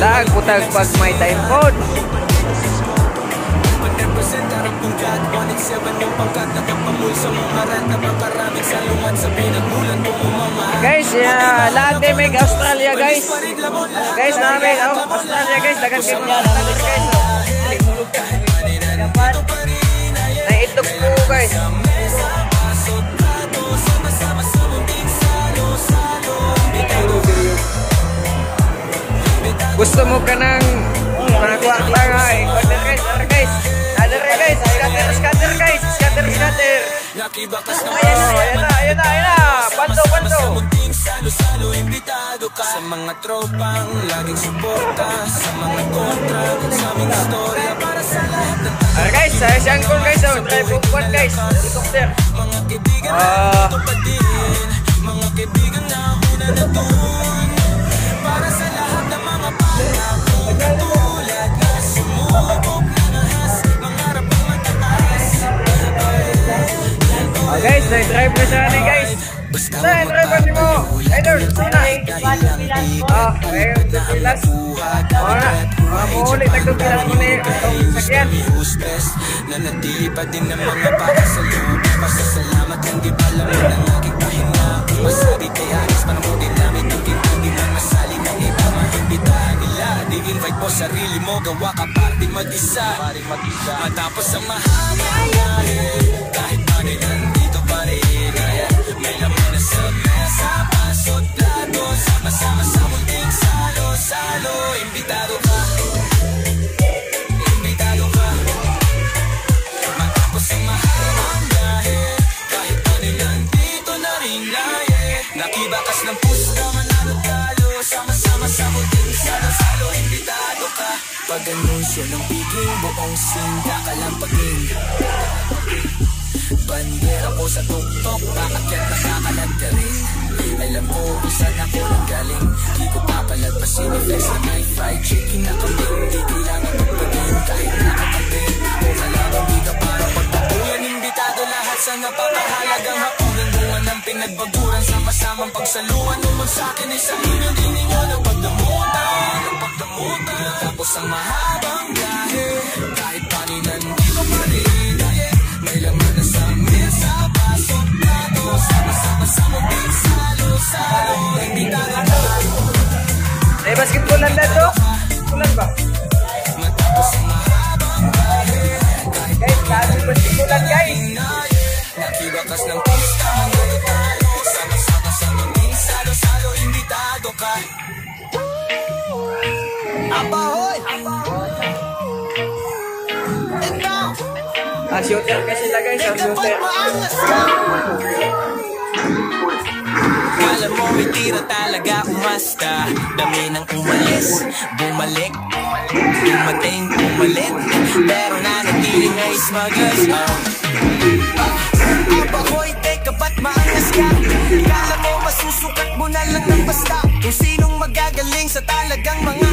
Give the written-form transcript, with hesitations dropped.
Lag putag pag may time pod. Guys, lahat day make Australia guys. Guys, na make Australia guys, dagan kayo guys. Naitok po guys. Gusto mo ka ng manakuha lang ay order guys, order guys. Order guys, scatter guys, scatter. Ayan na. Panto. Sa mga tropang laging suporta, sa mga kontra, sa aming istorya para sa lahat ng tayo. Guys, si Angkol guys, try bukuan guys. Helicopter. Mga kaibigan na tupadin, mga kaibigan na una na dun, para sa lahat ng mga panang katulad na sumubok na nahas, mangarap ang matataas. Guys, drive na siya ni guys. Saan drive mo? Idol, saan? Ayun, pilas. Mamulit, nagtupilas mo na yung sakyan. Nanatili pa din ang mga para sa loob. Pasasalamat ang di ba lang ng aking pahinga. Masabi kay Aris, panamudin namin yung hindi man masali ng iba. Mahimbitahan nila, di-invite mo sarili mo. Gawa ka party mag-isa. Matapos ang mahabang lahi, kahit pa nilang dito pa rin. May laman na sa mesa, pasot, plato, sama-sama sa munting salo-salo. Imbitado ka, matapos ang mahabang lahi, kahit pa nilang dito na rin lahi. Nakibakas ng puso, manalo-talo, sama-sama sa munting salo-salo. Imbitado ka, pag-anunsyo ng piging, buong sinda kalampagin. Bandera ko sa tuktok, paakyat nakakalag ka rin. Alam ko kung saan ako nang galing. Di ko papalagpasin ni Flex na may fried chicken na kambing. Di kailangan magpagin kahit nakakapin. Kung kalaban di ka para pagpapuyan, imbitado lahat sa napakahalagang hapunan. Bunga ng pinagbaguran, sama-samang pagsaluhan. Umang sa'kin ay sa inyo, di ninyo napagdamutan. Tapos ang mahabang lahi, kahit panilan di ko pa rin. May laman na sa mesa, pasok, plato, sama-sama sa munting salo-salo. Imbitado ka. Ay, basketball lang na to? Kulan ba? Matapos ang mahabang lahi, guys, kasi basketball lang guys. Nakibakas ng pista, manalo-talo, sama-sama sa munting salo-salo. Imbitado ka. Abahoy! Shooter kasi sila guys, shooter. Kala mo may tira talaga umasta. Dami nang umalis, bumalik, dumating, umalit. Pero nanatili nga smugglers. Abahoy, teka ba't maangas ka? Kala mo masusukat mo na lang ng basta. Kung sinong magagaling sa talagang mga